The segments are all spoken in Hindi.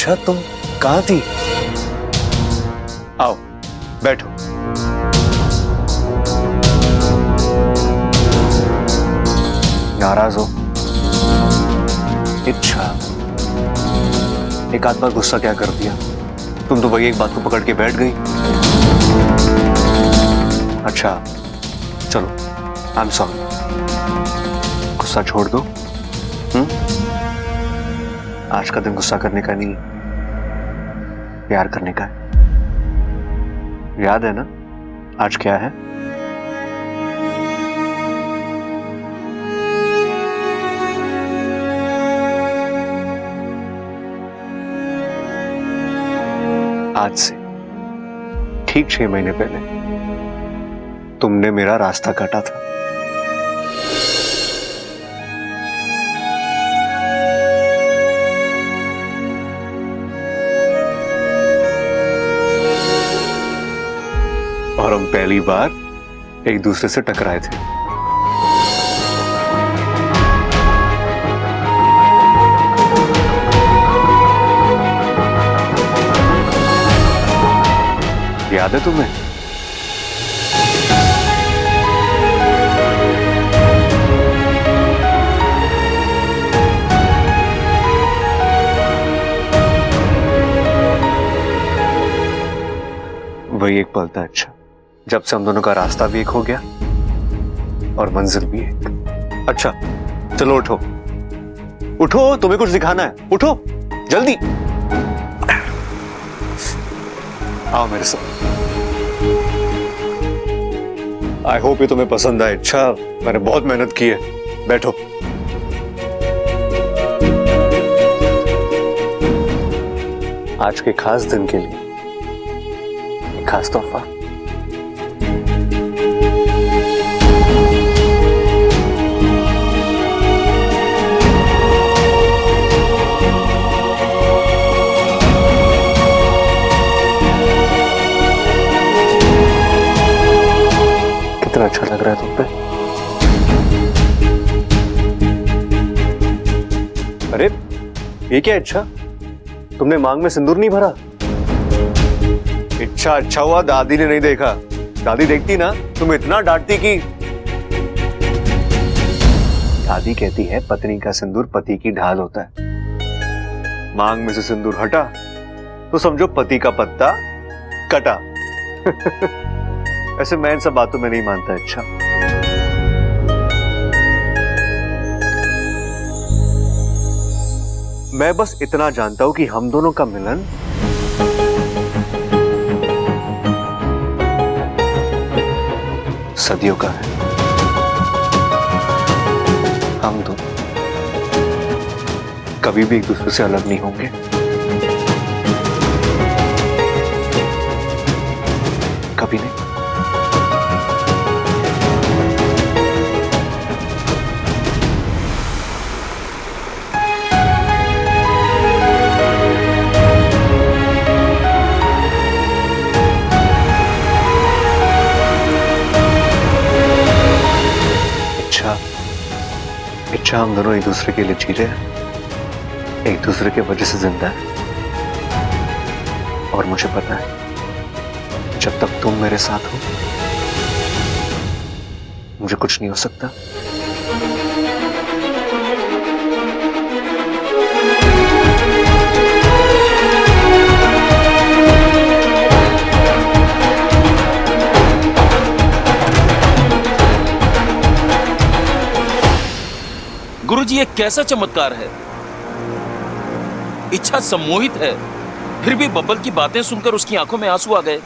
अच्छा तुम कहाँ थी? आओ बैठो। नाराज हो? अच्छा, एक आध बार गुस्सा क्या कर दिया? तुम तो वही एक बात को पकड़ के बैठ गई। अच्छा चलो, आई एम सॉरी। गुस्सा छोड़ दो। आज का दिन गुस्सा करने का नहीं, प्यार करने का है। याद है ना आज क्या है? आज से ठीक 6 महीने पहले तुमने मेरा रास्ता काटा था। और हम पहली बार एक दूसरे से टकराए थे। याद है तुम्हें? वही एक पल था अच्छा, जब से हम दोनों का रास्ता भी एक हो गया और मंजिल भी एक। अच्छा चलो उठो उठो, तुम्हें कुछ दिखाना है, उठो जल्दी। आओ मेरे साथ। आई होप ये तुम्हें पसंद आए। अच्छा मैंने बहुत मेहनत की है, बैठो। आज के खास दिन के लिए एक खास तोहफा। कितना अच्छा लग रहा है तुम पे। अरे ये क्या अच्छा, तुमने मांग में सिंदूर नहीं भरा? अच्छा हुआ दादी ने नहीं देखा। दादी देखती ना तुम इतना डांटती कि। दादी कहती है पत्नी का सिंदूर पति की ढाल होता है। मांग में से सिंदूर हटा तो समझो पति का पत्ता कटा। ऐसे मैं इन सब बातों में नहीं मानता। अच्छा मैं बस इतना जानता हूं कि हम दोनों का मिलन सदियों का है। हम दोनों कभी भी एक दूसरे से अलग नहीं होंगे। कभी नहीं। इच्छा हम दोनों एक दूसरे के लिए जी रहे हैं, एक दूसरे के वजह से जिंदा है। और मुझे पता है जब तक तुम मेरे साथ हो मुझे कुछ नहीं हो सकता। गुरुजी ये कैसा चमत्कार है? इच्छा सम्मोहित है, फिर भी बब्बल की बातें सुनकर उसकी आंखों में आंसू आ गए।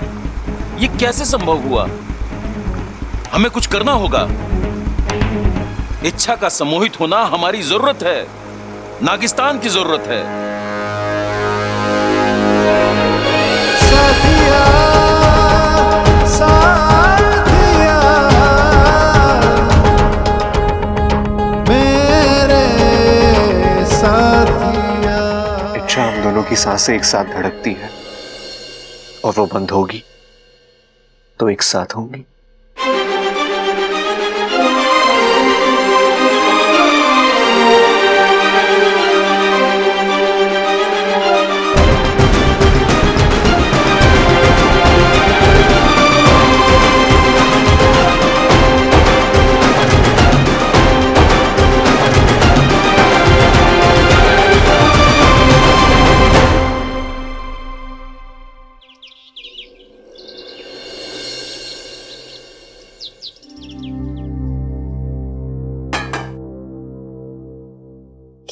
ये कैसे संभव हुआ? हमें कुछ करना होगा। इच्छा का सम्मोहित होना हमारी जरूरत है, नागिस्तान की जरूरत है। इच्छा हम दोनों की सांसें एक साथ धड़कती है और वो बंद होगी तो एक साथ होंगी।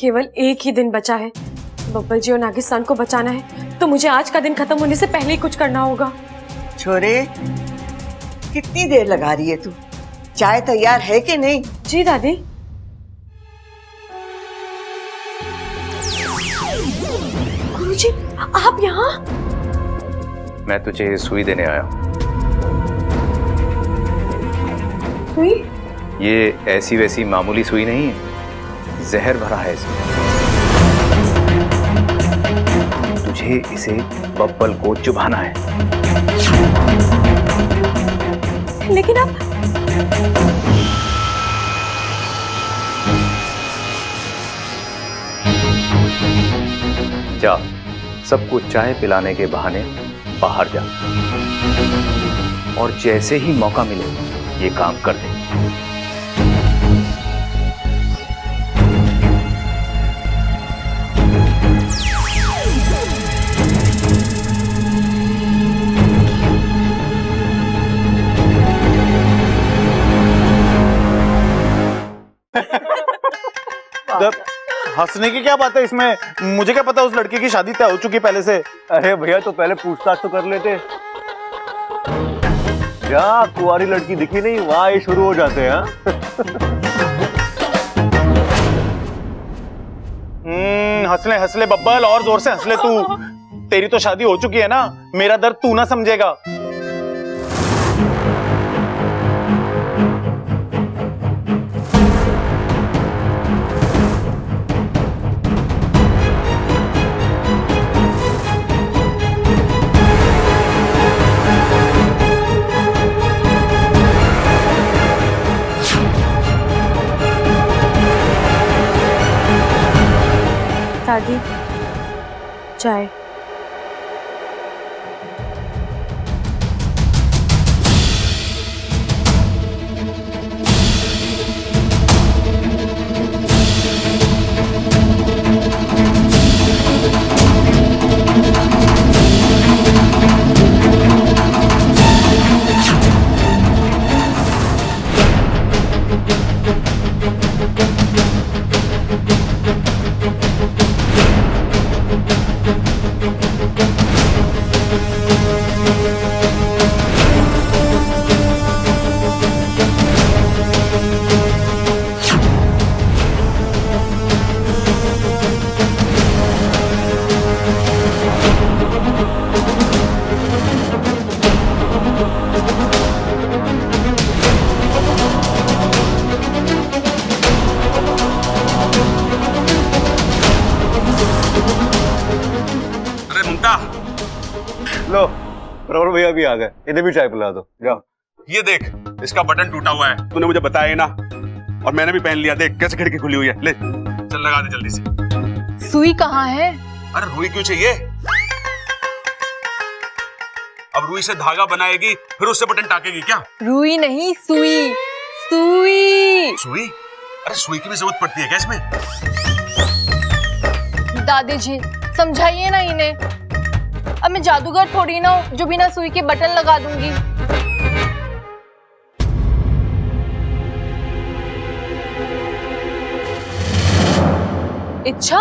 केवल एक ही दिन बचा है। बब्बल जी और नागिस्तान को बचाना है तो मुझे आज का दिन खत्म होने से पहले ही कुछ करना होगा। छोरे, कितनी देर लगा रही है तू? चाय तैयार है कि नहीं? जी दादी। गुरुजी, आप यहाँ? मैं तुझे सुई देने आया हूँ। सुई? ये ऐसी वैसी मामूली सुई नहीं है, जहर भरा है इसमें। तुझे इसे बब्बल को चुभाना है। लेकिन आप जा, सबको चाय पिलाने के बहाने बाहर जा और जैसे ही मौका मिले ये काम कर दे। हंसने की क्या बात है इसमें? मुझे क्या पता उस लड़की की शादी तय हो चुकी पहले से। अरे भैया तो पहले पूछताछ तो कर लेते। क्या कुंवारी लड़की दिखी नहीं, वहां ही शुरू हो जाते हैं। हंसले हंसले बब्बल, और जोर से हंसले तू। तेरी तो शादी हो चुकी है ना, मेरा दर्द तू ना समझेगा। दादी, चाय। लो, प्रवर भैया भी आ गए, इन्हें भी चाय पिला दो। जाओ। ये देख, इसका बटन टूटा हुआ है, तूने मुझे बताया ना, और मैंने भी पहन लिया। देख कैसे खिड़की खुली हुई है। ले चल, लगा दे जल्दी से। सुई कहाँ है? अरे रुई क्यों चाहिए? अब रुई से धागा बनाएगी, फिर उससे बटन टाकेगी क्या? रुई नहीं, सुई। सुई। सुई? अरे सुई की भी जरूरत पड़ती है क्या इसमें? दादी जी, समझाइए ना इन्हें। अब मैं जादूगर थोड़ी ना हूँ जो बिना सुई के बटन लगा दूंगी। इच्छा?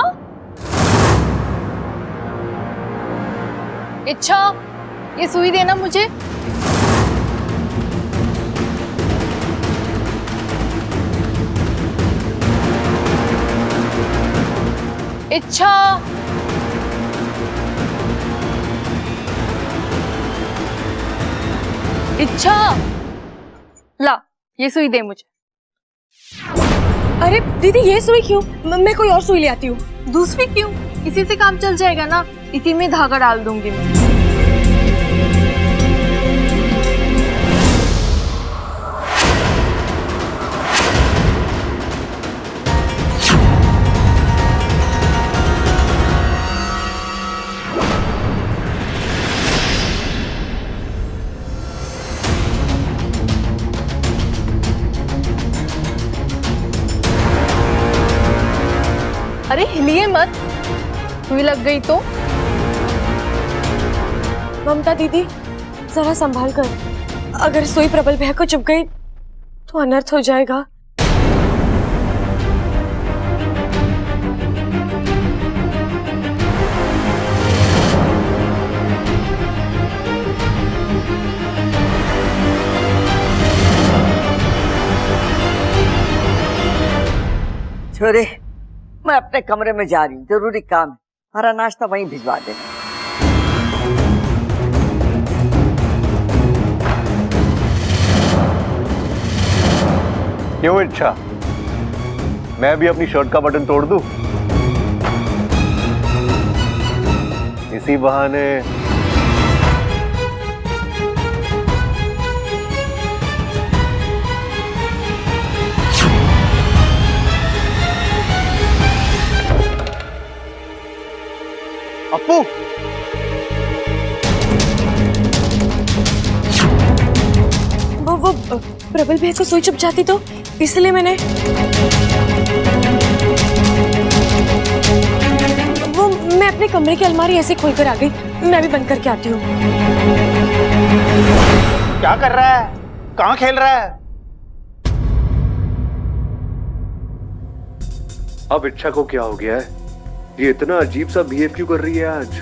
इच्छा, ये सुई देना मुझे। इच्छा, इच्छा, ला ये सुई दे मुझे। अरे दीदी, ये सुई क्यों? मैं कोई और सुई ले आती हूँ। दूसरी क्यों? इसी से काम चल जाएगा ना। इसी में धागा डाल दूंगी मैं। अरे हिलिए मत, सुई लग गई तो। ममता दीदी, जरा संभाल कर। अगर सुई प्रबल भैया को चुभ गई तो अनर्थ हो जाएगा। छोरे, मैं अपने कमरे में जा रही हूँ, जरूरी काम है। हमारा नाश्ता वहीं भिजवा दे। क्यों इच्छा, मैं भी अपनी शर्ट का बटन तोड़ दूं? इसी बहाने अप्पू, वो प्रबल भैया को सुई चुप जाती तो इसलिए मैंने मैं अपने कमरे की अलमारी ऐसे खोलकर आ गई। मैं भी बंद करके आती हूँ। क्या कर रहा है? कहाँ खेल रहा है? अब इच्छा को क्या हो गया है? ये इतना अजीब सा बिहेव क्यों कर रही है आज?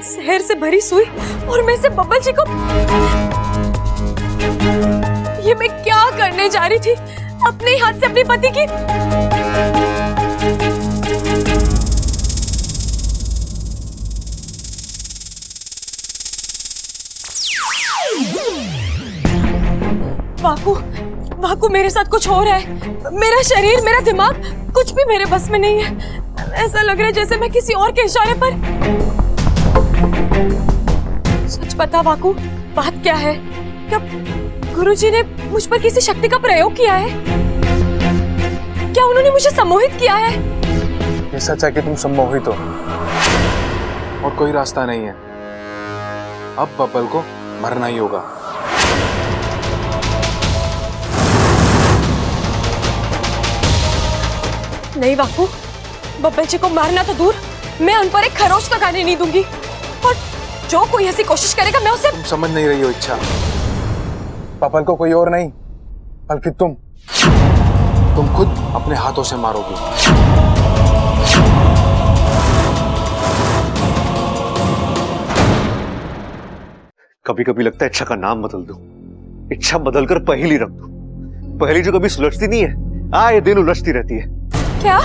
जहर से भरी सुई और मैं से बब्बल जी को, ये मैं क्या करने जा रही थी? अपने ही हाथ से अपने पति की। वाकू, वाकू मेरे साथ कुछ हो रहा है। मेरा शरीर, मेरा दिमाग, कुछ भी मेरे बस में नहीं है। ऐसा लग रहा है जैसे मैं किसी और के इशारे पर। सच बता वाकू, बात क्या है? क्या गुरुजी ने मुझ पर किसी शक्ति का प्रयोग किया है? क्या उन्होंने मुझे सम्मोहित किया है? ये सच है कि तुम सम्मोहित हो और कोई रास्ता नहीं है। अब बब्बल को मरना ही होगा। नहीं वाकू, बब्बल जी को मारना तो दूर, मैं उन पर एक खरोच तक आने नहीं दूंगी। और जो कोई ऐसी कोशिश करेगा मैं उसे। तुम समझ नहीं रही हो इच्छा, बब्बल को कोई और नहीं बल्कि तुम खुद अपने हाथों से मारोगी। कभी कभी लगता है इच्छा का नाम बदल दूं, इच्छा बदलकर पहेली रख दूं। पहेली जो कभी सुलझती नहीं है, आए दिन उलझती रहती है। क्या?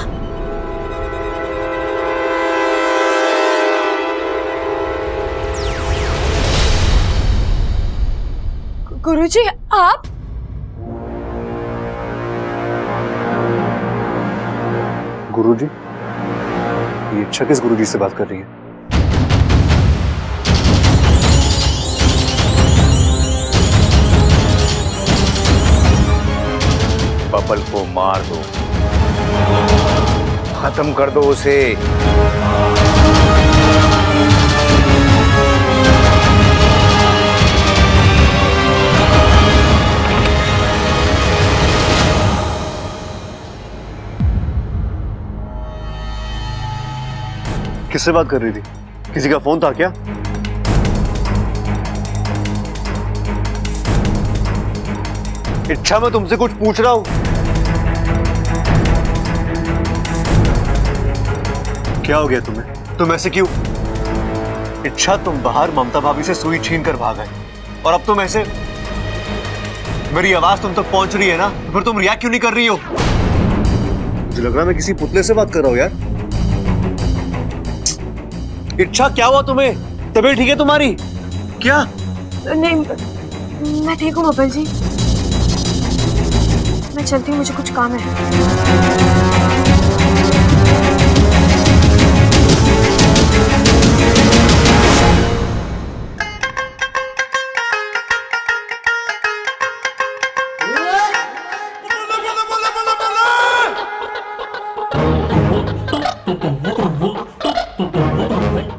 गुरुजी, आप? गुरुजी? ये इच्छा किस गुरुजी से बात कर रही है? बब्बल को मार दो, खत्म कर दो उसे। किससे बात कर रही थी? किसी का फोन था क्या? इच्छा, मैं तुमसे कुछ पूछ रहा हूं। क्या हो गया तुम्हें? तुम ऐसे क्यों? इच्छा, तुम बाहर ममता भाभी से सुई छीन कर भाग गए और अब तुम ऐसे। मेरी आवाज तुम तक पहुंच रही है ना, फिर तुम रिएक्ट क्यों नहीं कर रही हो? मुझे लग रहा है मैं किसी पुतले से बात कर रहा हूं यार। इच्छा, क्या हुआ तुम्हें? तबीयत ठीक है तुम्हारी? क्या? नहीं, मैं ठीक हूँ बब्बल जी। मैं चलती हूँ, मुझे कुछ काम है।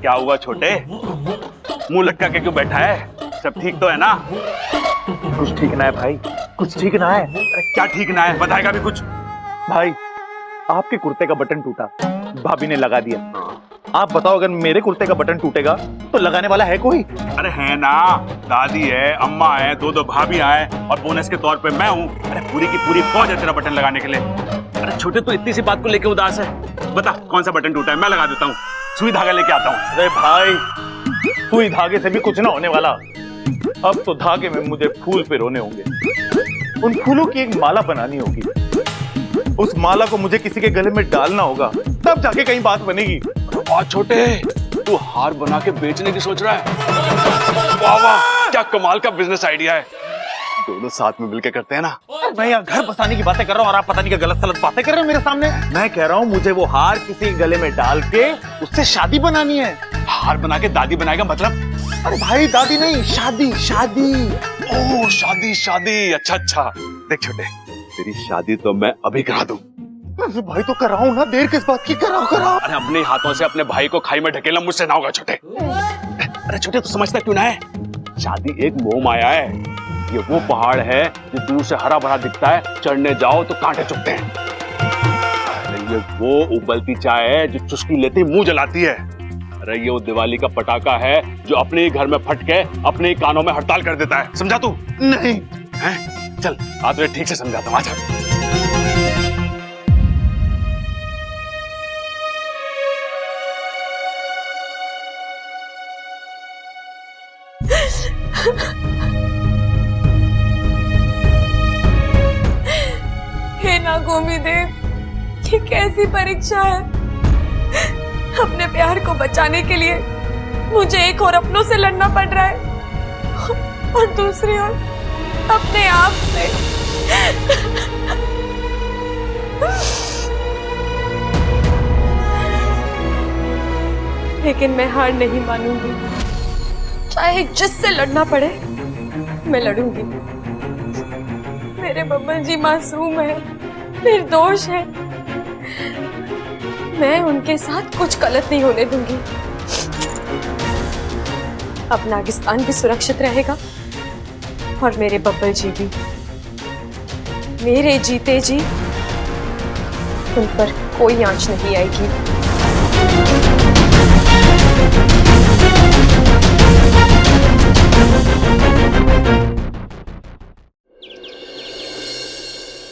क्या हुआ छोटे? मुंह लटका के क्यों बैठा है? सब ठीक तो है ना? कुछ ठीक ना है भाई, कुछ ठीक ना है। अरे क्या ठीक ना है? बताएगा भी कुछ? भाई, आपके कुर्ते का बटन टूटा, भाभी ने लगा दिया। आप बताओ, अगर मेरे कुर्ते का बटन टूटेगा तो लगाने वाला है कोई? अरे है ना, दादी है, अम्मा है, दो भाभी आए और बोनस के तौर पे मैं हूँ। अरे पूरी की पूरी फौज है तेरा बटन लगाने के लिए। अरे छोटे, तो इतनी सी बात को लेके उदास है? बता कौन सा बटन टूटा है, मैं लगा देता हूँ। सुई धागा लेके आता हूँ। अरे भाई, सुई धागे से भी कुछ ना होने वाला। अब तो धागे में मुझे फूल पिरोने होंगे, उन फूलों की एक माला बनानी होगी, उस माला को मुझे किसी के गले में डालना होगा, तब जाके कहीं बात बनेगी। और छोटे, तू हार बना के बेचने की सोच रहा है? वाह वाह, क्या कमाल का बिजनेस आइडिया है। दोनों साथ में मिलकर करते हैं ना। मैं यहाँ घर बसाने की बातें कर रहा हूँ और आप पता नहीं क्या गलत सलत बातें कर रहे हो मेरे सामने। मैं कह रहा हूँ मुझे वो हार किसी के गले में डाल के उससे शादी बनानी है। हार बना के दादी बनाएगा मतलब? अरे भाई दादी नहीं, शादी शादी। ओह शादी शादी, अच्छा अच्छा। देख छोटे, तेरी शादी तो मैं अभी करा दूं। अरे भाई तो कराऊं ना, देर किस बात की, कराओ कराओ। अरे अपने हाथों से अपने भाई को खाई में ढकेलना मुझसे ना होगा छोटे। अरे छोटे, तू समझता क्यों ना है? शादी एक मोह माया है। ये वो पहाड़ है जो दूर से हरा भरा दिखता है, चढ़ने जाओ तो कांटे चुभते हैं। अरे ये वो उबलती चाय है जो चुस्की लेते ही मुंह जलाती है। अरे ये वो दिवाली का पटाखा है जो अपने ही घर में फट के अपने ही कानों में हड़ताल कर देता है। समझा तू? नहीं है? चल आ तुझे ठीक से समझाता हूँ, आजा। हे नागोमी देव, ये कैसी परीक्षा है। अपने प्यार को बचाने के लिए मुझे एक और अपनों से लड़ना पड़ रहा है और दूसरी ओर अपने आप से। लेकिन मैं हार नहीं मानूंगी, चाहे जिससे लड़ना पड़े मैं लड़ूंगी। मेरे बब्बन जी मासूम है, निर्दोष है, मैं उनके साथ कुछ गलत नहीं होने दूंगी। अब नागिस्तान भी सुरक्षित रहेगा और मेरे बब्बल जी भी। मेरे जीते जी उन पर कोई आंच नहीं आएगी।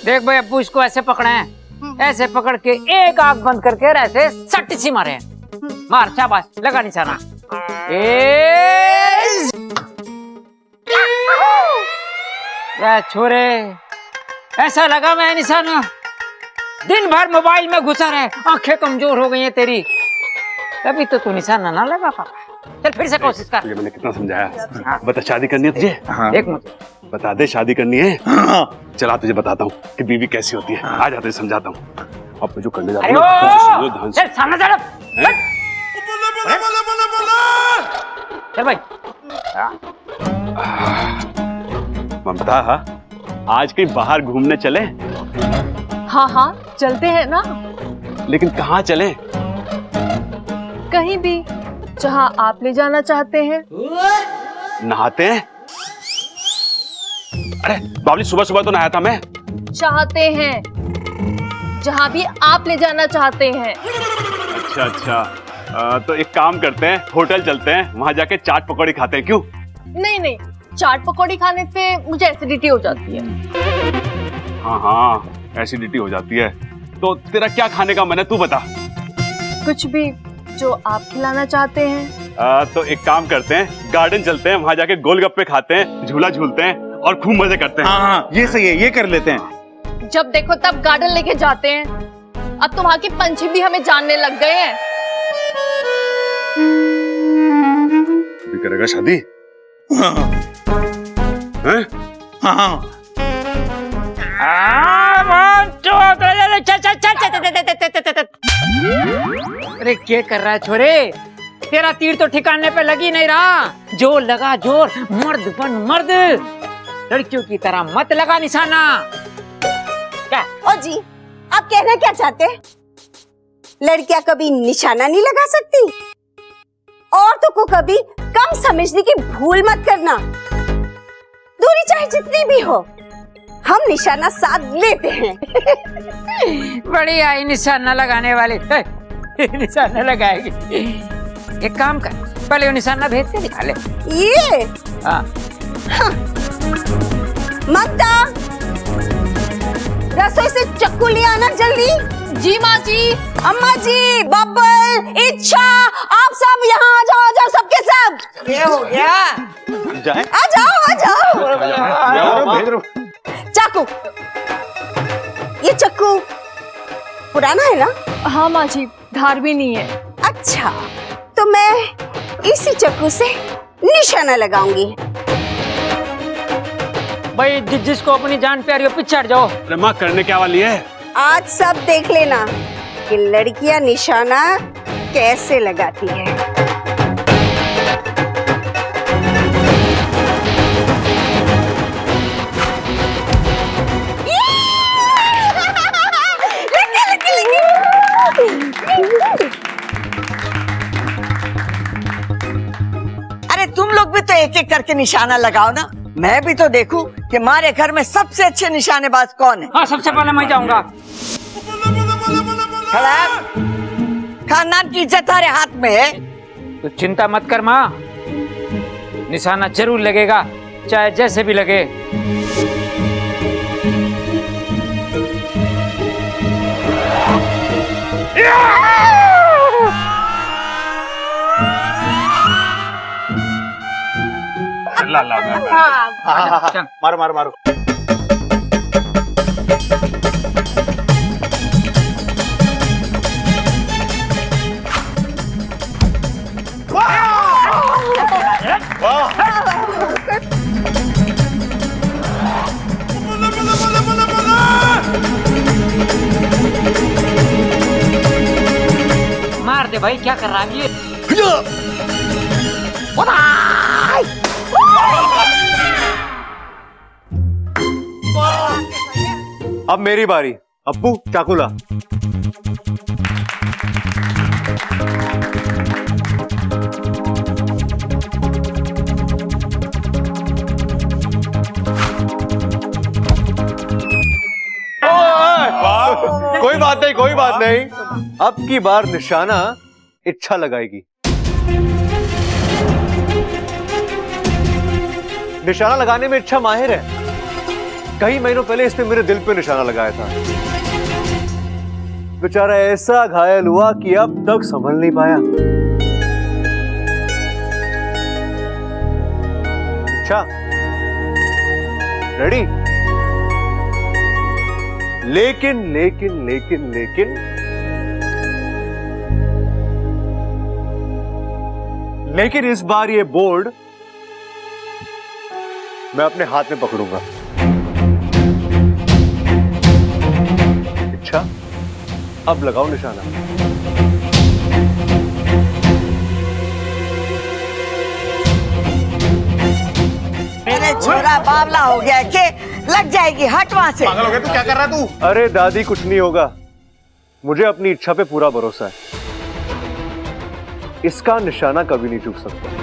देख भाई, अब्बू इसको ऐसे पकड़े हैं, ऐसे पकड़ के एक आंख बंद करके और ऐसे सट सी मारे हैं। मार, शाबाश, लगा निशाना। क्या छोरे, ऐसा लगा मैं निशाना। दिन भर मोबाइल में घुसा रहे, आंखें कमजोर हो गई हैं तेरी, तभी तो तू निशाना ना लगा पाता। चल फिर से कोशिश कर। तुझे मैंने कितना समझाया। बता, शादी करनी है तुझे? हाँ। देख मुझे बता दे, शादी करनी है? हाँ। चला तुझे बताता हूँ कि बीवी कैसी होती है। आ जा, तुझे समझाता हूँ। अब मैं जो करने जा अरे रहा हूँ ध्यान से। चल सामने चल। चल भाई। ममता, आज कहीं बाहर घूमने चले? हाँ हाँ चलते हैं ना, लेकिन कहाँ चले? कहीं भी जहाँ आप ले जाना चाहते हैं। नहाते हैं? अरे बाबली, सुबह सुबह तो नहाया था मैं। चाहते हैं जहाँ भी आप ले जाना चाहते हैं। अच्छा अच्छा, तो एक काम करते हैं, होटल चलते हैं, वहां जाके चाट पकौड़ी खाते हैं। क्यों? नहीं नहीं, चाट पकौड़ी खाने से मुझे एसिडिटी हो जाती है। हाँ हाँ, एसिडिटी हो जाती है। तो तेरा क्या खाने का मन है, तू बता। कुछ भी जो आप खिलाना चाहते हैं। तो एक काम करते हैं, गार्डन चलते हैं, वहां जाके गोलगप्पे खाते हैं, झूला झूलते हैं और खूब मजे करते हैं। हाँ, ये सही है, ये कर लेते हैं। जब देखो तब गार्डन लेके जाते हैं। अब तो वहाँ के पंछी भी हमें जानने लग गए हैं। भी करेगा शादी? हैं? हाँ। अरे क्या कर रहा है छोरे, तेरा तीर तो ठिकाने पे लगी नहीं रहा। जोर लगा जोर, मर्द बन मर्द, लड़कियों की तरह मत लगा निशाना। क्या? ओ जी, आप कहना क्या चाहते हैं? लड़कियां कभी निशाना नहीं लगा सकती? औरतों को कभी कम समझने की भूल मत करना। दूरी चाहे जितनी भी हो, हम निशाना साध लेते हैं। बढ़िया ही निशाना लगाने वाले। निशाना लगाएगी। एक काम कर, पहले वो निशाना भेज के दिखा ले। ये हाँ। ममता, रसोई से चक्कू ले आना जल्दी। जी माँ जी। अम्मा जी, बब्बल, इच्छा, आप सब यहाँ आ जाओ सबके सब। ये हो गया, जाए आ जाओ। चाकू, ये चक्कू पुराना है ना? हाँ माँ जी, धार भी नहीं है। अच्छा, तो मैं इसी चक्कू से निशाना लगाऊंगी। भाई जिसको अपनी जान प्यारी हो पीछे हट जाओ। अरे माँ करने क्या वाली है? आज सब देख लेना कि लड़कियां निशाना कैसे लगाती हैं। अरे तुम लोग भी तो एक एक करके निशाना लगाओ ना, मैं भी तो देखूं कि हमारे घर में सबसे अच्छे निशानेबाज कौन है। हाँ, सबसे पहले मैं जाऊंगा। खानदान की इज्जत तुम्हारे हाथ में है। तो चिंता मत कर माँ, निशाना जरूर लगेगा, चाहे जैसे भी लगे। ला ला मारो मारो मारो। मार दे भाई, क्या कर रहा है ये? अब मेरी बारी। अप्पू चाकू ला। कोई बात नहीं, कोई बात नहीं। अब की बार निशाना इच्छा लगाएगी। निशाना लगाने में इच्छा माहिर है। कई महीनों पहले इसने मेरे दिल पे निशाना लगाया था। बेचारा ऐसा घायल हुआ कि अब तक संभल नहीं पाया। अच्छा, रेडी? लेकिन लेकिन लेकिन लेकिन लेकिन इस बार ये बोर्ड मैं अपने हाथ में पकड़ूंगा। अच्छा, अब लगाओ निशाना। मेरे छोरा बावला हो गया के लग जाएगी, हट वहां से। पागल हो गया तू, क्या कर रहा है तू? अरे दादी, कुछ नहीं होगा, मुझे अपनी इच्छा पे पूरा भरोसा है। इसका निशाना कभी नहीं चूक सकता।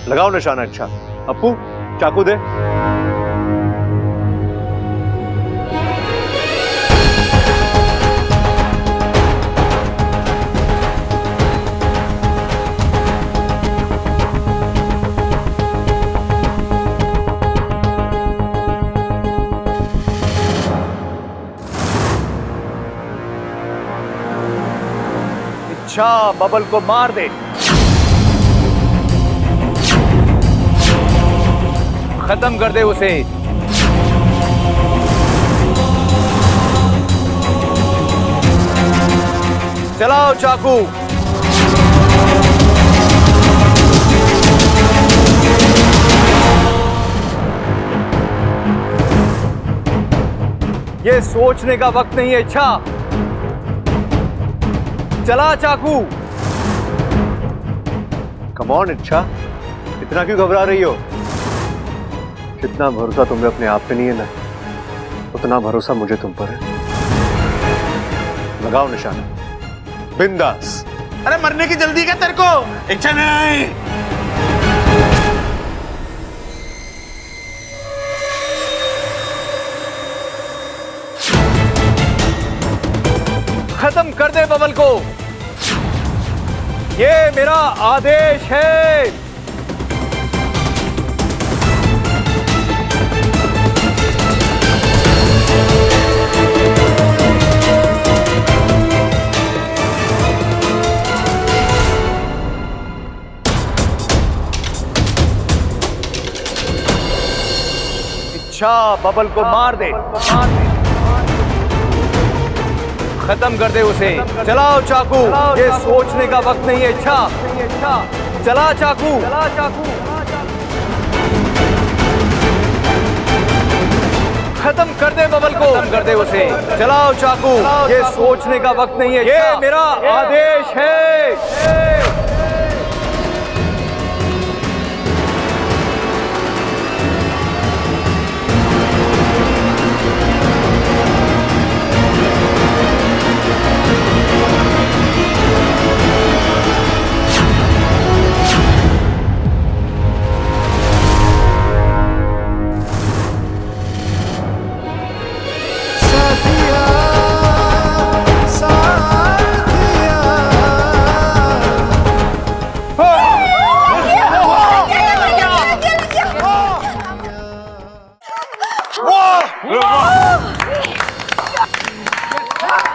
लगाओ निशाना। अच्छा अप्पू, चाकू दे। अच्छा, बबल को मार दे। खत्म कर दे उसे। चलाओ चाकू। ये सोचने का वक्त नहीं है। अच्छा, चला चाकू। कम ऑन इच्छा, इतना क्यों घबरा रही हो? जितना भरोसा तुम्हें अपने आप पे नहीं है ना, उतना भरोसा मुझे तुम पर है। लगाओ निशाना, बिंदास। अरे मरने की जल्दी क्या तेरे को? इच्छा नहीं। खत्म कर दे बबल को, ये मेरा आदेश है। अच्छा बबल को मार दे, खत्म कर दे उसे। चलाओ चाकू, ये सोचने का वक्त नहीं है। अच्छा चला चाकू, खत्म कर दे बबल को, खत्म कर दे उसे। चलाओ चाकू, ये सोचने का वक्त नहीं है। ये मेरा आदेश है।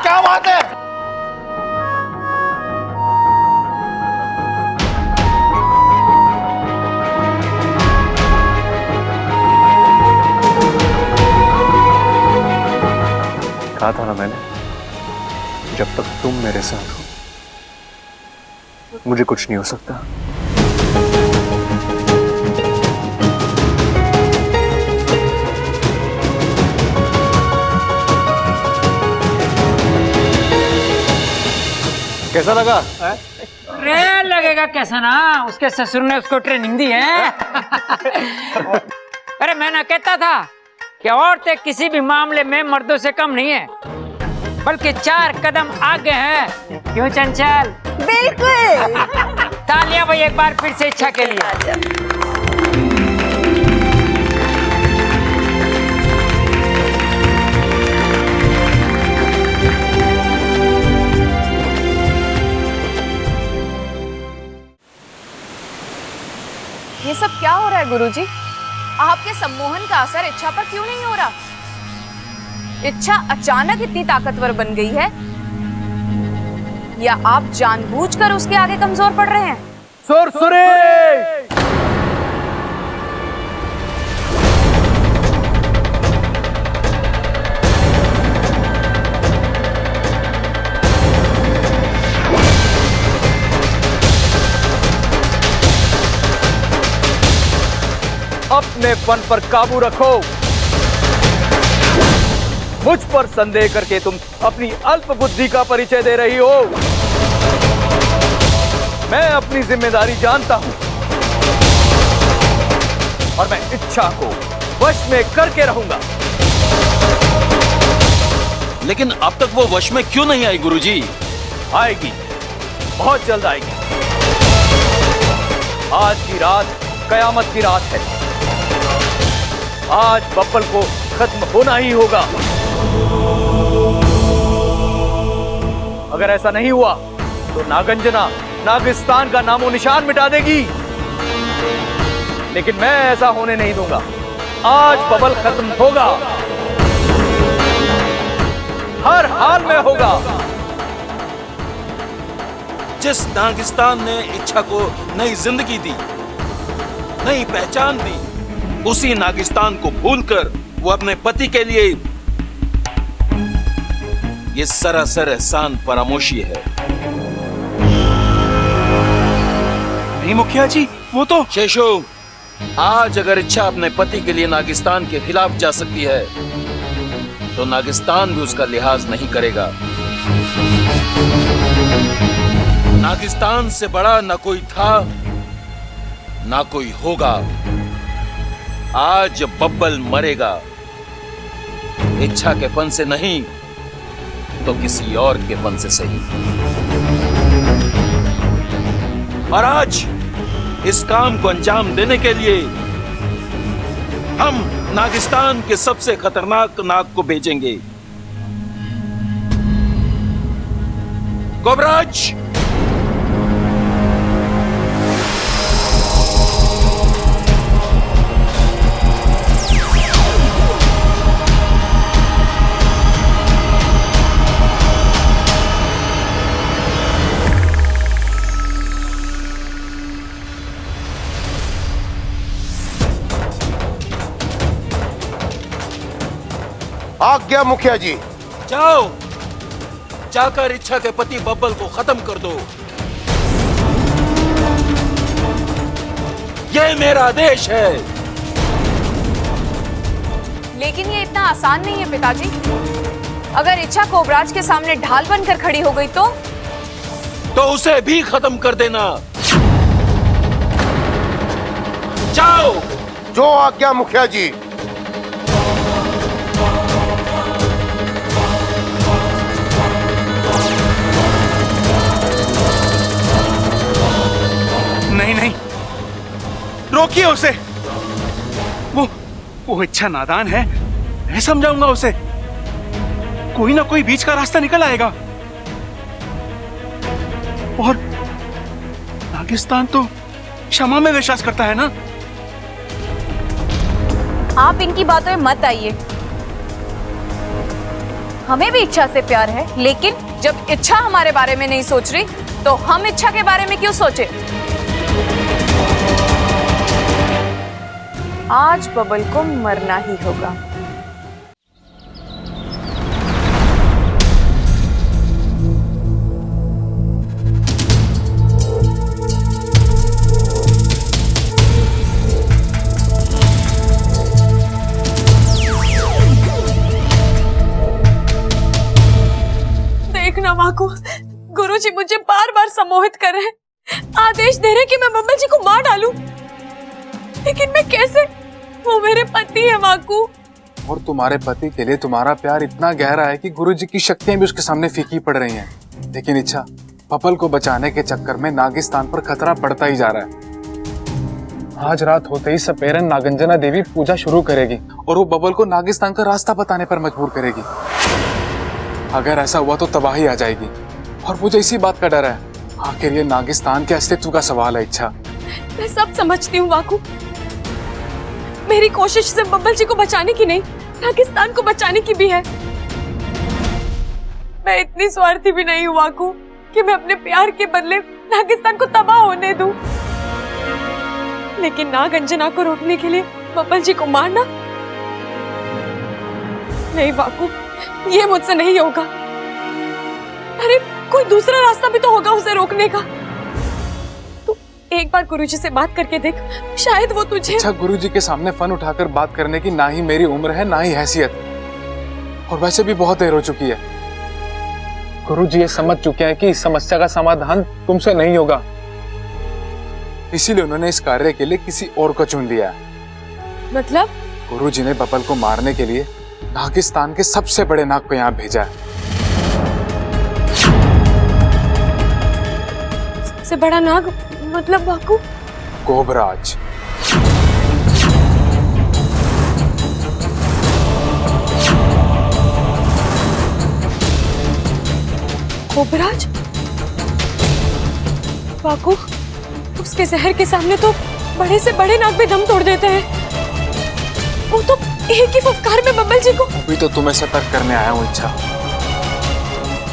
क्या बात है? कहा था ना मैंने, जब तक तुम मेरे साथ हो मुझे कुछ नहीं हो सकता। कैसा लगा? अरे लगेगा कैसा ना, उसके ससुर ने उसको ट्रेनिंग दी है। अरे मैं ना कहता था कि औरतें किसी भी मामले में मर्दों से कम नहीं है, बल्कि 4 कदम आगे हैं। क्यों चंचल? बिल्कुल। तालियां भाई एक बार फिर से इच्छा के लिए। ये सब क्या हो रहा है गुरुजी? आपके सम्मोहन का असर इच्छा पर क्यों नहीं हो रहा? इच्छा अचानक इतनी ताकतवर बन गई है, या आप जानबूझकर उसके आगे कमजोर पड़ रहे हैं? सुरसुरी! अपने पन पर काबू रखो। मुझ पर संदेह करके तुम अपनी अल्प बुद्धि का परिचय दे रही हो। मैं अपनी जिम्मेदारी जानता हूं और मैं इच्छा को वश में करके रहूंगा। लेकिन अब तक वो वश में क्यों नहीं आई गुरुजी? आएगी, बहुत जल्द आएगी। आज की रात कयामत की रात है। आज बब्बल को खत्म होना ही होगा। अगर ऐसा नहीं हुआ तो नागंजना नागिस्तान का नामो निशान मिटा देगी, लेकिन मैं ऐसा होने नहीं दूंगा। आज बब्बल खत्म होगा, हर हाल में होगा। जिस नागिस्तान ने इच्छा को नई जिंदगी दी, नई पहचान दी, उसी नागिस्तान को भूलकर वो अपने पति के लिए ये सरासर एहसान फरामोशी है। नहीं मुखिया जी, वो तो शेषो, आज अगर इच्छा अपने पति के लिए नागिस्तान के खिलाफ जा सकती है, तो नागिस्तान भी उसका लिहाज नहीं करेगा। नागिस्तान से बड़ा ना कोई था, ना कोई होगा। आज बब्बल मरेगा, इच्छा के फन से नहीं तो किसी और के फन से सही। और आज इस काम को अंजाम देने के लिए हम नागिस्तान के सबसे खतरनाक नाग को भेजेंगे। कोबराज, आज्ञा मुखिया जी। जाओ, जाकर इच्छा के पति बब्बल को खत्म कर दो। यह मेरा आदेश है। लेकिन ये इतना आसान नहीं है पिताजी। अगर इच्छा कोबराज के सामने ढाल बनकर खड़ी हो गई तो उसे भी खत्म कर देना। जाओ। जो आज्ञा मुखिया जी। नहीं नहीं, रोकिए उसे। वो इच्छा नादान है, मैं समझाऊंगा उसे। कोई ना कोई बीच का रास्ता निकल आएगा। और नागिस्तान तो क्षमा में विश्वास करता है ना। आप इनकी बातों में मत आइए। हमें भी इच्छा से प्यार है, लेकिन जब इच्छा हमारे बारे में नहीं सोच रही तो हम इच्छा के बारे में क्यों सोचे? आज बबल को मरना ही होगा। देखना वाकू, गुरुजी मुझे बार बार सम्मोहित कर रहे हैं, आदेश दे रहे कि मैं बब्बल जी को मार डालूं। लेकिन मैं कैसे? वो मेरे पति है वाकू। और तुम्हारे पति के लिए तुम्हारा प्यार इतना गहरा है कि गुरुजी की शक्तियां भी उसके सामने फीकी पड़ रही हैं। लेकिन इच्छा, बब्बल को बचाने के चक्कर में नागिस्तान पर खतरा बढ़ता ही जा रहा है। आज रात होते ही सपेरन नागंजना देवी पूजा शुरू करेगी और वो बब्बल को नागिस्तान का रास्ता बताने पर मजबूर करेगी। अगर ऐसा हुआ तो तबाही आ जाएगी और मुझे इसी बात का डर है। आखिर ये नागिस्तान के अस्तित्व का सवाल है इच्छा। मैं सब समझती हूँ वाकू। मेरी कोशिश सिर्फ बब्बल जी को बचाने की नहीं, नागिस्तान को बचाने की भी है। मैं इतनी स्वार्थी भी नहीं हूँ वाकू कि मैं अपने प्यार के बदले नागिस्तान को तबाह होने दूं। लेकिन नागंजना को रोकने के लिए बब्बल जी को मारना? नहीं वाकू, ये मुझसे नहीं होगा। अरे कोई दूसरा रास्ता भी तो होगा उसे रोकने का। तू एक बार गुरुजी से बात करके देख, शायद वो तुझे। अच्छा, गुरुजी के सामने फन उठाकर बात करने की ना ही मेरी उम्र है ना ही हैसियत, और वैसे भी बहुत देर हो चुकी है। गुरुजी ये समझ चुके हैं कि इस समस्या का समाधान तुमसे नहीं होगा, इसीलिए उन्होंने इस कार्य के लिए किसी और को चुन लिया। मतलब? गुरुजी ने बब्बल को मारने के लिए नागिस्तान के सबसे बड़े नाग को यहाँ भेजा है। सबसे बड़ा नाग मतलब वाकू? कोबराज। कोबराज? वाकू, उसके जहर के सामने तो बड़े से बड़े नाग भी दम तोड़ देते हैं। वो तो एक ही फुफकार में बब्बल जी को। अभी तो तुम्हें सतर्क करने आया हूँ इच्छा।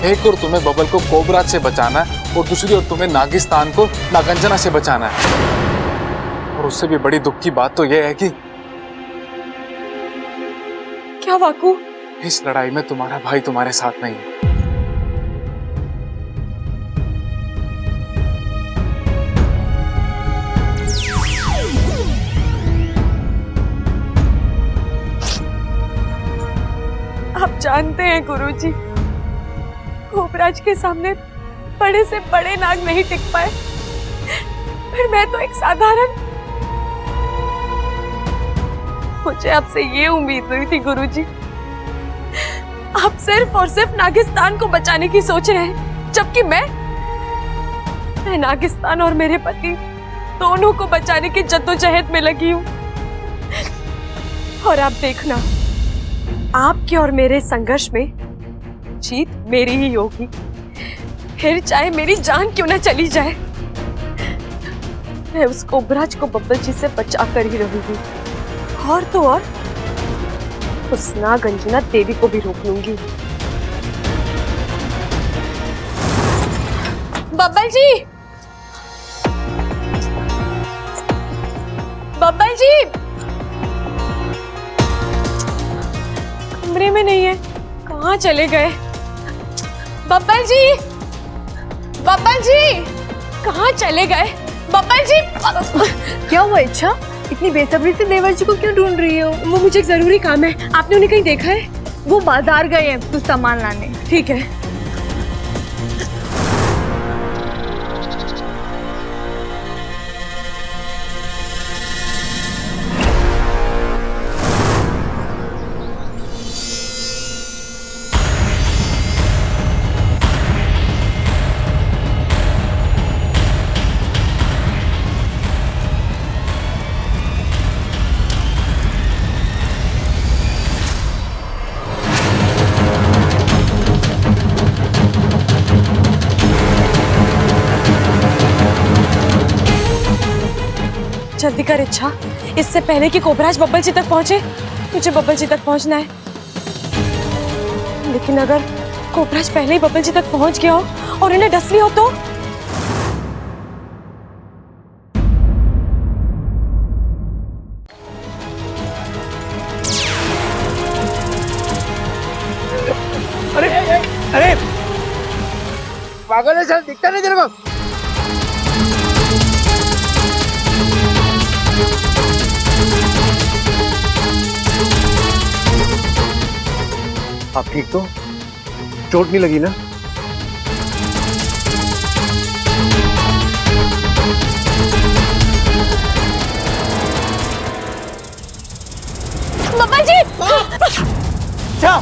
एक और तुम्हें बब्बल को कोबराज से बचाना है और दूसरी ओर तुम्हें नागिस्तान को नागंजना से बचाना है। और उससे भी बड़ी दुख की बात तो यह है कि क्या वाकू? इस लड़ाई में तुम्हारा भाई तुम्हारे साथ नहीं है। आप जानते हैं गुरुजी, कोबराज के सामने बड़े से बड़े नाग नहीं टिक पाए, फिर मैं तो एक साधारण। मुझे आपसे ये उम्मीद हुई थी गुरुजी, आप सिर्फ और सिर्फ नागिस्तान को बचाने की सोच रहे हैं, जबकि मैं नागिस्तान और मेरे पति दोनों को बचाने की जद्दोजहद में लगी हूँ। और आप देखना, आपके और मेरे संघर्ष में जीत मेरी ही होगी, फिर चाहे मेरी जान क्यों न चली जाए। मैं उस कोबराज को बब्बल जी से बचा कर ही रहूंगी, और तो और उस नागंजना देवी को भी रोक लूंगी। बब्बल जी, बब्बल जी, कमरे में नहीं है। कहाँ चले गए? बब्बल जी, बब्बल जी, कहाँ चले गए? बब्बल जी। क्या हुआ इच्छा? इतनी बेसब्री से देवर जी को क्यों ढूंढ रही हो? वो मुझे एक जरूरी काम है, आपने उन्हें कहीं देखा है? वो बाजार गए हैं कुछ सामान लाने। ठीक है। जल्दी कर इच्छा, इससे पहले कि कोबराज बब्बल जी तक पहुंचे। मुझे बब्बल जी तक पहुंचना है। लेकिन अगर कोबराज पहले ही बब्बल जी तक पहुंच गया हो और इन्हें डस लिया हो तो? अरे अरे पागल है, चल दिखता नहीं तेरे को? आप ठीक तो? चोट नहीं लगी ना? बब्बल जी! क्या?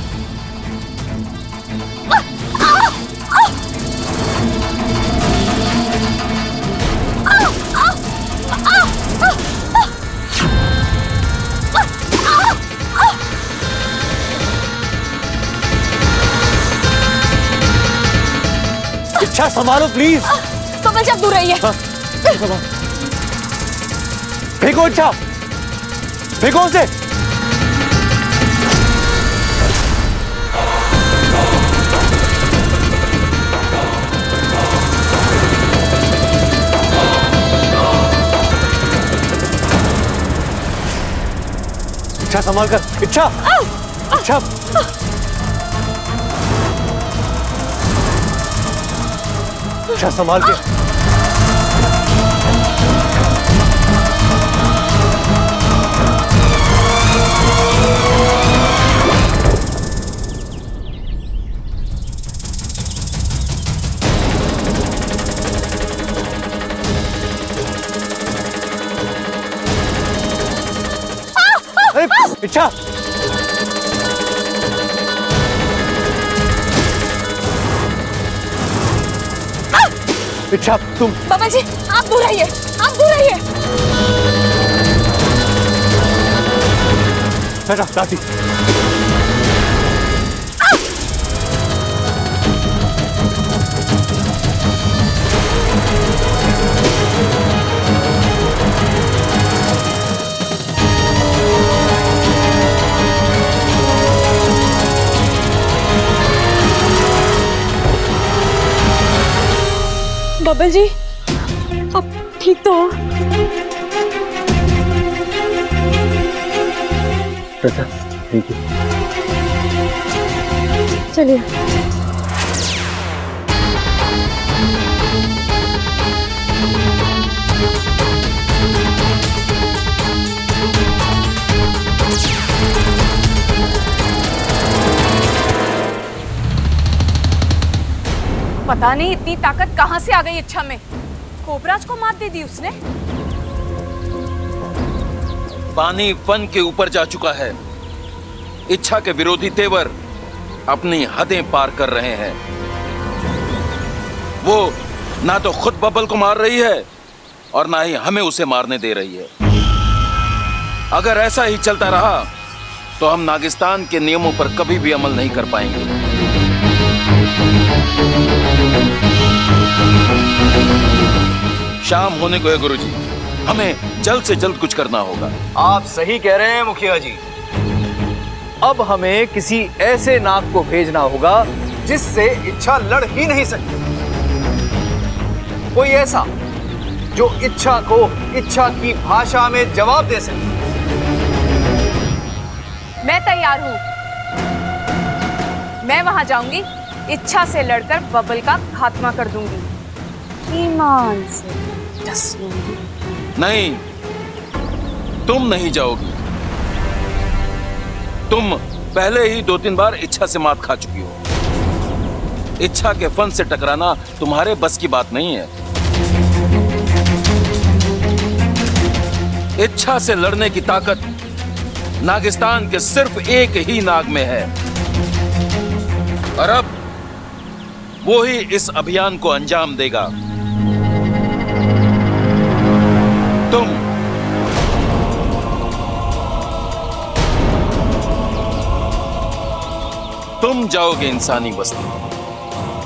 इच्छा संभालो प्लीज। बब्बल जी आप दूर रहिए। फेंको इच्छा, फेंको उसे। इच्छा संभाल कर। इच्छा, इच्छा, इच्छा संभाल के। इच्छा, इच्छा तुम। बब्बल जी आप दूर रहिए, आप दूर रहिए। बेटा दादी। बब्बल जी आप ठीक तो हो? बेटा ठीक है। चलिए। पता नहीं इतनी ताकत कहाँ से आ गई इच्छा में। कोबराज को मात दे दी उसने। पानी वन के ऊपर जा चुका है। इच्छा के विरोधी तेवर अपनी हदें पार कर रहे हैं। वो ना तो खुद बब्बल को मार रही है और ना ही हमें उसे मारने दे रही है। अगर ऐसा ही चलता रहा तो हम नागिस्तान के नियमों पर कभी भी अमल नहीं कर पाएंगे। शाम होने को है गुरुजी, हमें जल्द से जल्द कुछ करना होगा। आप सही कह रहे हैं मुखिया जी। अब हमें किसी ऐसे नाग को भेजना होगा जिससे इच्छा लड़ ही नहीं सकती। कोई ऐसा जो इच्छा को इच्छा की भाषा में जवाब दे सके। मैं तैयार हूँ। मैं वहां जाऊंगी, इच्छा से लड़कर बबल का खात्मा कर दूंगी, ईमान से डस लूंगी। नहीं, तुम नहीं जाओगी। तुम पहले ही 2-3 बार इच्छा से मात खा चुकी हो। इच्छा के फन से टकराना तुम्हारे बस की बात नहीं है। इच्छा से लड़ने की ताकत नागिस्तान के सिर्फ एक ही नाग में है, और अब वो ही इस अभियान को अंजाम देगा। तुम जाओगे इंसानी बस्ती।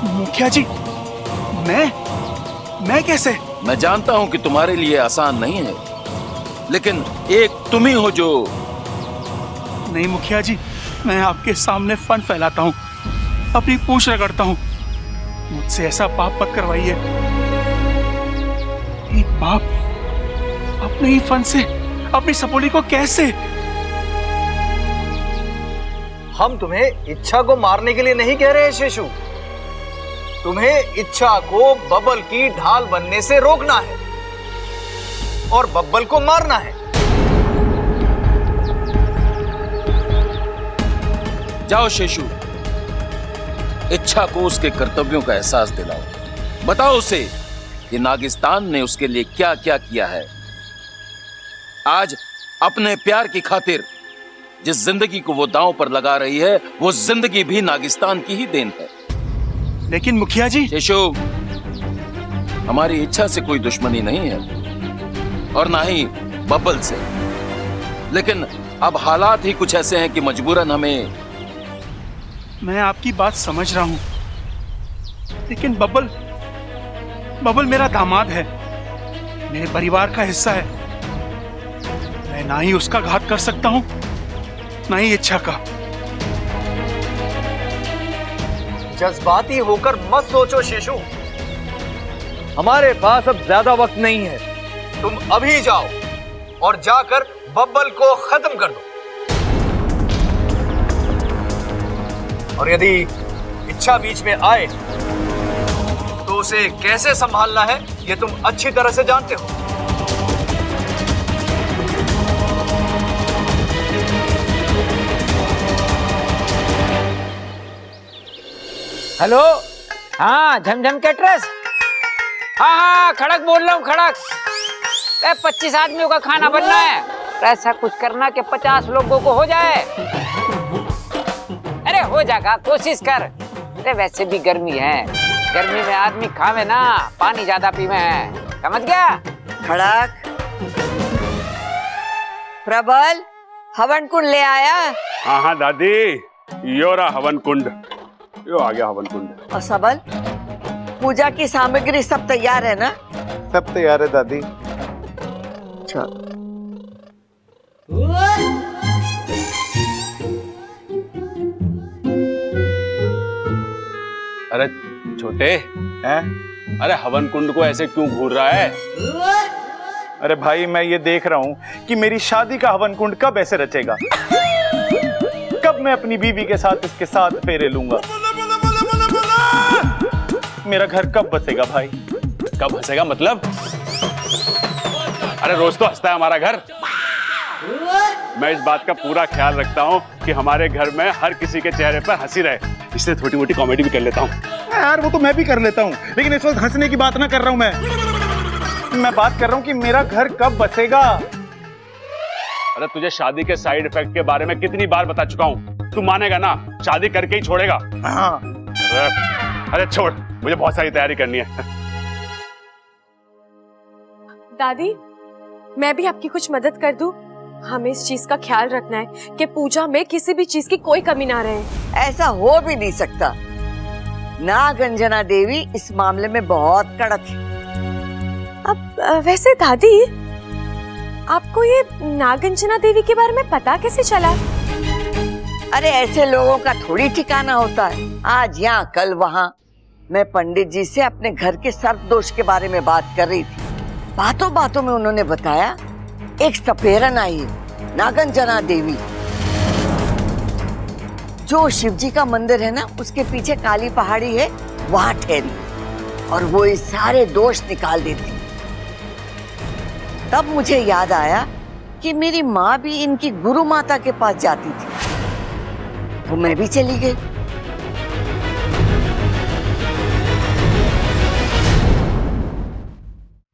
मुखिया जी, मैं कैसे? मैं जानता हूं कि तुम्हारे लिए आसान नहीं है, लेकिन एक तुम ही हो जो। नहीं मुखिया जी, मैं आपके सामने फन फैलाता हूँ, अपनी पूंछ रगड़ता हूँ। मुझसे ऐसा पाप मत करवाइए। एक बाप अपने ही फन से अपनी सपोली को कैसे? हम तुम्हें इच्छा को मारने के लिए नहीं कह रहे शिशु। तुम्हें इच्छा को बबल की ढाल बनने से रोकना है और बब्बल को मारना है। जाओ शेषु, इच्छा को उसके कर्तव्यों का एहसास दिलाओ। बताओ उसे कि नागिस्तान ने उसके लिए क्या क्या किया है। आज अपने प्यार की खातिर जिस जिंदगी को वो दांव पर लगा रही है, वो जिंदगी भी नागिस्तान की ही देन है। लेकिन मुखिया जी। शेषु, हमारी इच्छा से कोई दुश्मनी नहीं है और ना ही बब्बल से, लेकिन अब हालात ही कुछ ऐसे हैं कि मजबूरन हमें। मैं आपकी बात समझ रहा हूं, लेकिन बब्बल मेरा दामाद है, मेरे परिवार का हिस्सा है। मैं ना ही उसका घात कर सकता हूं, ना ही इच्छा का। जज्बाती होकर मत सोचो शिशु, हमारे पास अब ज्यादा वक्त नहीं है। तुम अभी जाओ और जाकर बब्बल को खत्म कर दो, और यदि इच्छा बीच में आए तो उसे कैसे संभालना है ये तुम अच्छी तरह से जानते हो। हेलो, हाँ झमझम कैटरस। हाँ खड़क बोल रहा हूँ, खड़क। 25 आदमियों का खाना बनना है, ऐसा कुछ करना कि 50 लोगों को हो जाए। अरे हो जाएगा, कोशिश कर। अरे वैसे भी गर्मी है, गर्मी में आदमी खावे ना, पानी ज्यादा पीवे है, समझ गया? खड़क, प्रबल हवन कुंड ले आया? हाँ हाँ दादी, यो रहा हवन कुंड, यो आ गया हवन कुंड। और सबल, पूजा की सामग्री सब तैयार है ना? सब तैयार है दादी। चल। अरे छोटे हैं? अरे हवन कुंड को ऐसे क्यों घूर रहा है? अरे भाई, मैं ये देख रहा हूं कि मेरी शादी का हवन कुंड कब ऐसे रचेगा, कब मैं अपनी बीवी के साथ इसके साथ फेरे लूंगा, मेरा घर कब बसेगा भाई? कब हंसेगा मतलब? अरे रोज तो हंसता है हमारा घर। मैं इस बात का पूरा ख्याल रखता हूँ कि हमारे घर में हर किसी के चेहरे पर हंसी रहे, इसलिए छोटी मोटी कॉमेडी भी कर लेता हूँ। यार वो तो मैं भी कर लेता हूँ, लेकिन इस वक्त हंसने की बात ना कर रहा हूँ। मैं बात कर रहा हूँ कि मेरा घर कब बसेगा। अरे तुझे शादी के साइड इफेक्ट के बारे में कितनी बार बता चुका हूँ, तू मानेगा ना? शादी करके ही छोड़ेगा। हाँ। अरे छोड़, मुझे बहुत सारी तैयारी करनी है। दादी, मैं भी आपकी कुछ मदद कर दूं? हमें इस चीज का ख्याल रखना है कि पूजा में किसी भी चीज की कोई कमी ना रहे। ऐसा हो भी नहीं सकता, नागंजना देवी इस मामले में बहुत कड़क है। अब वैसे दादी, आपको ये नागंजना देवी के बारे में पता कैसे चला? अरे ऐसे लोगों का थोड़ी ठिकाना होता है, आज यहाँ कल वहाँ। मैं पंडित जी से अपने घर के सर्प दोष के बारे में बात कर रही थी। बातों बातों में उन्होंने बताया एक सपेरन आई है, नागंजना देवी। जो शिव जी का मंदिर है ना, उसके पीछे काली पहाड़ी है, वहां ठहरी और वो ये सारे दोष निकाल देती। तब मुझे याद आया कि मेरी माँ भी इनकी गुरु माता के पास जाती थी, तो मैं भी चली गई।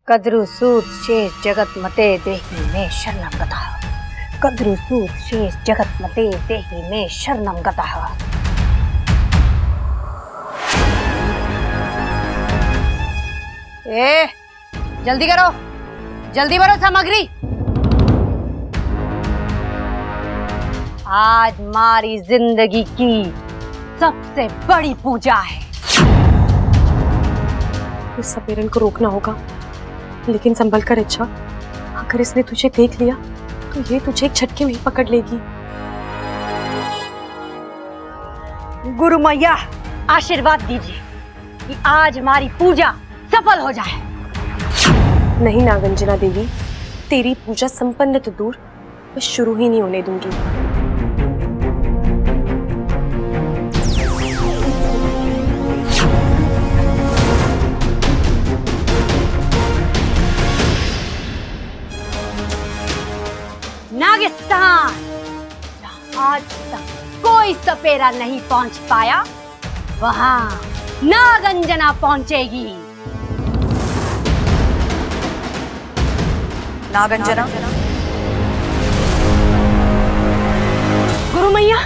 कद्रु सूत शेष जगत मते देहि में शरणं गतः। कद्रु सूत शेष जगत मते देहि में शरणं गतः। ए, जल्दी करो, जल्दी भरो सामग्री। आज हमारी जिंदगी की सबसे बड़ी पूजा है। उस सपेरन को रोकना होगा, लेकिन संभल कर अच्छा। अगर इसने तुझे देख लिया तो ये तुझे एक झटके में ही पकड़ लेगी। गुरु मैया आशीर्वाद दीजिए कि आज हमारी पूजा सफल हो जाए। नहीं नागंजना देवी, तेरी पूजा संपन्न तो दूर, मैं शुरू ही नहीं होने दूंगी। नागिस्तान, आज तक कोई सपेरा नहीं पहुंच पाया, वहां नागंजना पहुंचेगी। नागंजना, गुरु मैया,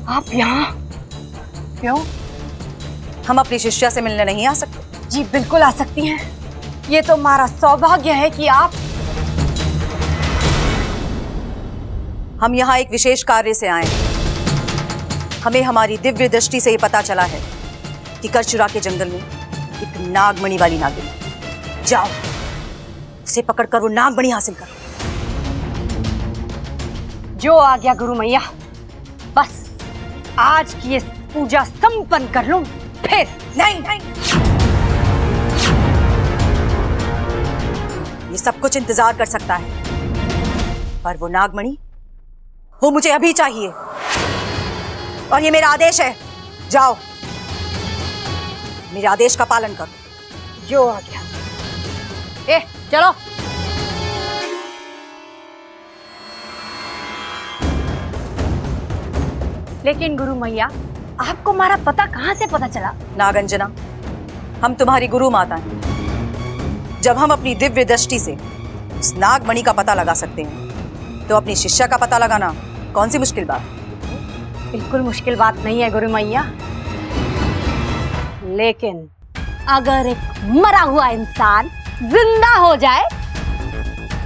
आप यहाँ क्यों? हम अपनी शिष्या से मिलने नहीं आ सकते? जी बिल्कुल आ सकती हैं। ये तो हमारा सौभाग्य है कि आप। हम यहाँ एक विशेष कार्य से आए हैं। हमें हमारी दिव्य दृष्टि से ये पता चला है कि करचुरा के जंगल में एक नागमणि वाली नागिन। जाओ, उसे पकड़कर वो नागमणि हासिल करो। जो आ गया गुरु मैया, बस आज की ये पूजा संपन्न कर लूं, फिर नहीं। ये सब कुछ इंतजार कर सकता है, पर वो नागमणि, वो मुझे अभी चाहिए और ये मेरा आदेश है। जाओ, मेरे आदेश का पालन करो। जो आ गया। ए, चलो। लेकिन गुरु मैया, आपको हमारा पता कहाँ से पता चला? नागंजना, हम तुम्हारी गुरु माता हैं। जब हम अपनी दिव्य दृष्टि से उस नागमणि का पता लगा सकते हैं, तो अपनी शिष्या का पता लगाना कौन सी मुश्किल बात? बिल्कुल मुश्किल बात नहीं है गुरु मैया, लेकिन अगर एक मरा हुआ इंसान जिंदा हो जाए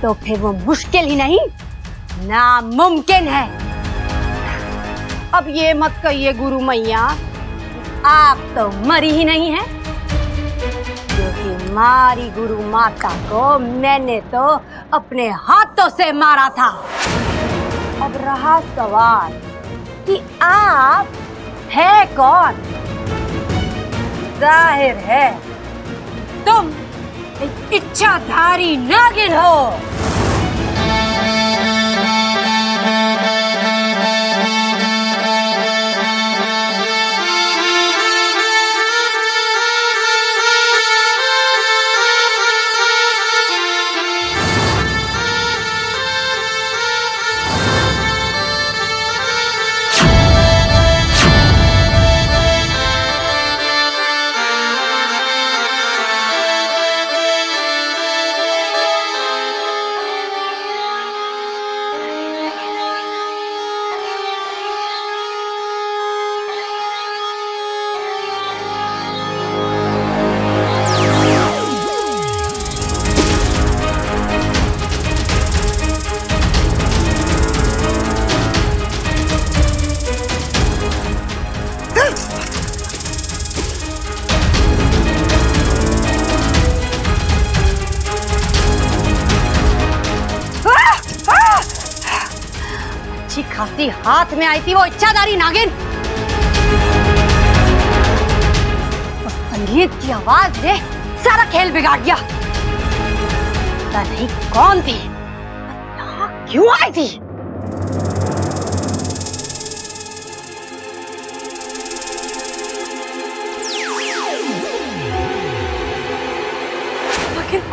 तो फिर वो मुश्किल ही नहीं, नामुमकिन है। अब ये मत कहिए गुरु मैया, आप तो मरी ही नहीं है, क्योंकि हमारी गुरु माता को मैंने तो अपने हाथों से मारा था। अब रहा सवाल कि आप है कौन? जाहिर है तुम एक इच्छाधारी नागिन हो। खासी हाथ में आई थी वो इच्छाधारी नागिन। उस संगीत की आवाज ने सारा खेल बिगाड़ दिया। पता नहीं कौन थी, यहाँ क्यों आई थी?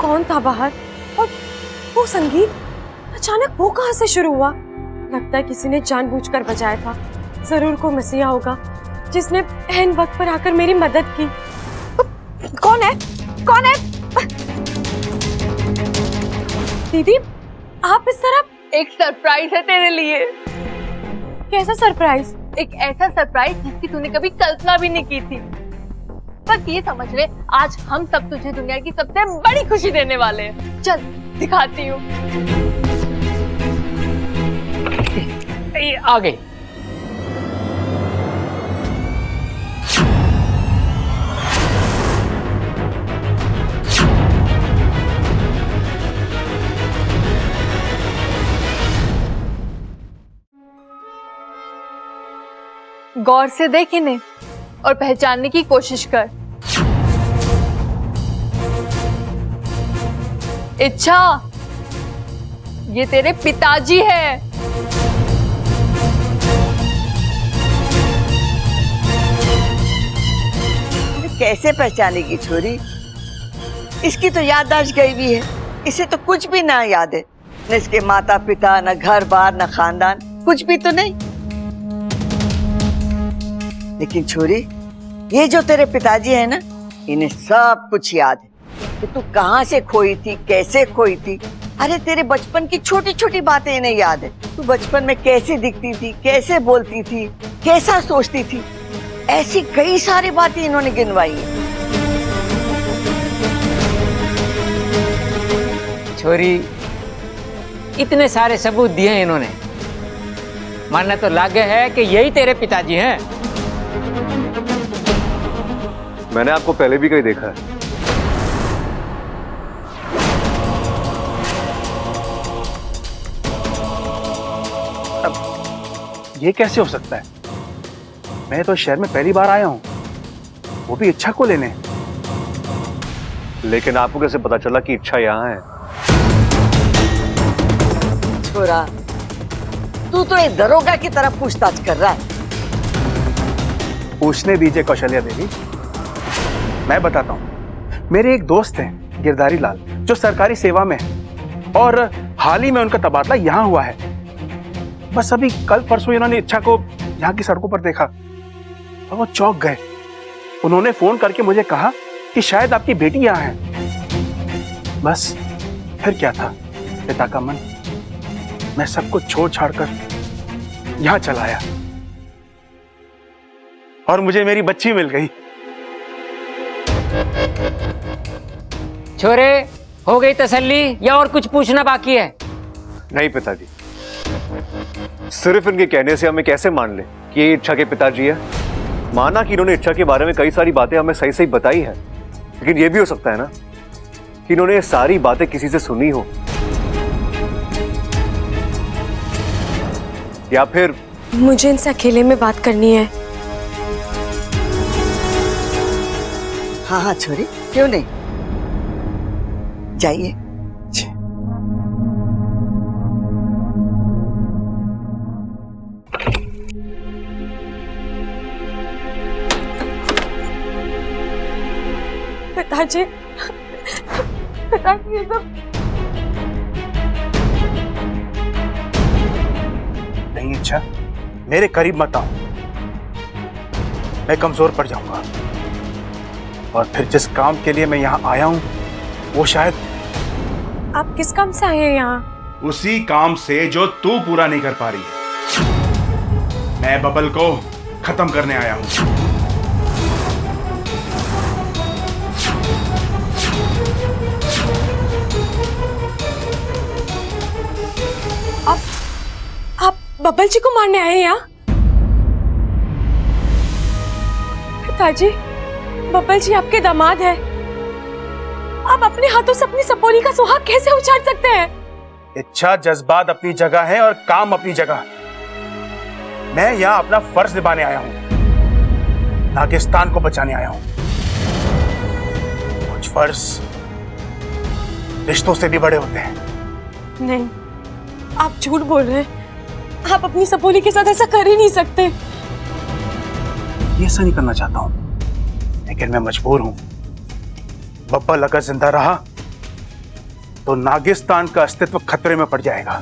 कौन था बाहर और वो संगीत अचानक वो कहां से शुरू हुआ? लगता है किसी ने जानबूझकर बजाया था। जरूर कोई मसीहा होगा जिसने ऐन वक्त पर आकर मेरी मदद की। कौन है? कौन है? दीदी आप इस तरह। एक सरप्राइज है तेरे लिए। कैसा सरप्राइज? एक ऐसा सरप्राइज जिसकी तूने कभी कल्पना भी नहीं की थी। बस ये समझ ले, आज हम सब तुझे दुनिया की सबसे बड़ी खुशी देने वाले हैं। चल दिखाती हूँ। ये आ गई। गौर से देख इन्हें और पहचानने की कोशिश कर। इच्छा, ये तेरे पिताजी है। कैसे पहचानेगी छोरी? इसकी तो याददाश्त गई भी है। इसे तो कुछ भी ना याद है, न इसके माता पिता, न घर बार, न खानदान, कुछ भी तो नहीं। लेकिन छोरी, ये जो तेरे पिताजी है ना, इन्हें सब कुछ याद है कि तू कहाँ से खोई थी, कैसे खोई थी। अरे तेरे बचपन की छोटी छोटी बातें इन्हें याद है। तू बचपन में कैसे दिखती थी, कैसे बोलती थी, कैसा सोचती थी, ऐसी कई सारी बातें इन्होंने गिनवाई है। छोरी, इतने सारे सबूत दिए इन्होंने, मानना तो लागे है कि यही तेरे पिताजी हैं। मैंने आपको पहले भी कहीं देखा है। ये कैसे हो सकता है? मैं तो शहर में पहली बार आया हूँ, वो भी इच्छा को लेने। लेकिन आपको कैसे पता चला कि इच्छा यहाँ है? छोरा, तू तो एक दरोगा की तरफ पूछताछ कर रहा है। पूछने दीजिए कौशल्या देवी, मैं बताता हूँ। मेरे एक दोस्त हैं गिरधारी लाल, जो सरकारी सेवा में है, और हाल ही में उनका तबादला यहाँ हुआ है। बस अभी कल परसों इन्होंने इच्छा को यहाँ की सड़कों पर देखा और वो चौंक गए। उन्होंने फोन करके मुझे कहा कि शायद आपकी बेटी यहाँ है। बस फिर क्या था, पिता का मन। मैं सब कुछ छोड़ छाड़ कर यहाँ चला आया और मुझे मेरी बच्ची मिल गई। छोरे, हो गई तसल्ली या और कुछ पूछना बाकी है? नहीं पिताजी, सिर्फ इनके कहने से हमें कैसे मान ले कि ये इच्छा के पिताजी है। माना कि इन्होंने इच्छा के बारे में कई सारी बातें हमें सही सही बताई है, लेकिन ये भी हो सकता है ना कि इन्होंने ये सारी बातें किसी से सुनी हो, या फिर मुझे इनसे अकेले में बात करनी है। हाँ हाँ छोरी, क्यों नहीं, जाइए। पिताजी, पिताजी, ये सब नहीं इच्छा, मेरे करीब मत आओ, मैं कमजोर पड़ जाऊंगा। और फिर जिस काम के लिए मैं यहाँ आया हूँ वो शायद। आप किस काम से आए हैं यहाँ? उसी काम से जो तू पूरा नहीं कर पा रही है। मैं बबल को खत्म करने आया हूँ। आप बबल जी को मारने आए हैं यहाँ? पिताजी, बबल जी आपके दामाद है। आप अपने हाथों से अपनी सपोली का सुहाग कैसे उछाल सकते हैं? इच्छा, जज्बात अपनी जगह है और काम अपनी जगह। मैं यहाँ अपना फर्ज निभाने आया हूँ, नागिस्तान को बचाने आया हूँ। कुछ फर्ज रिश्तों से भी बड़े होते हैं। नहीं, आप झूठ बोल रहे हैं। आप अपनी सपोली के साथ ऐसा कर ही नहीं सकते। ये ऐसा नहीं करना चाहता हूँ, लेकिन मैं मजबूर हूँ। बब्बल अगर जिंदा रहा तो नागिस्तान का अस्तित्व खतरे में पड़ जाएगा।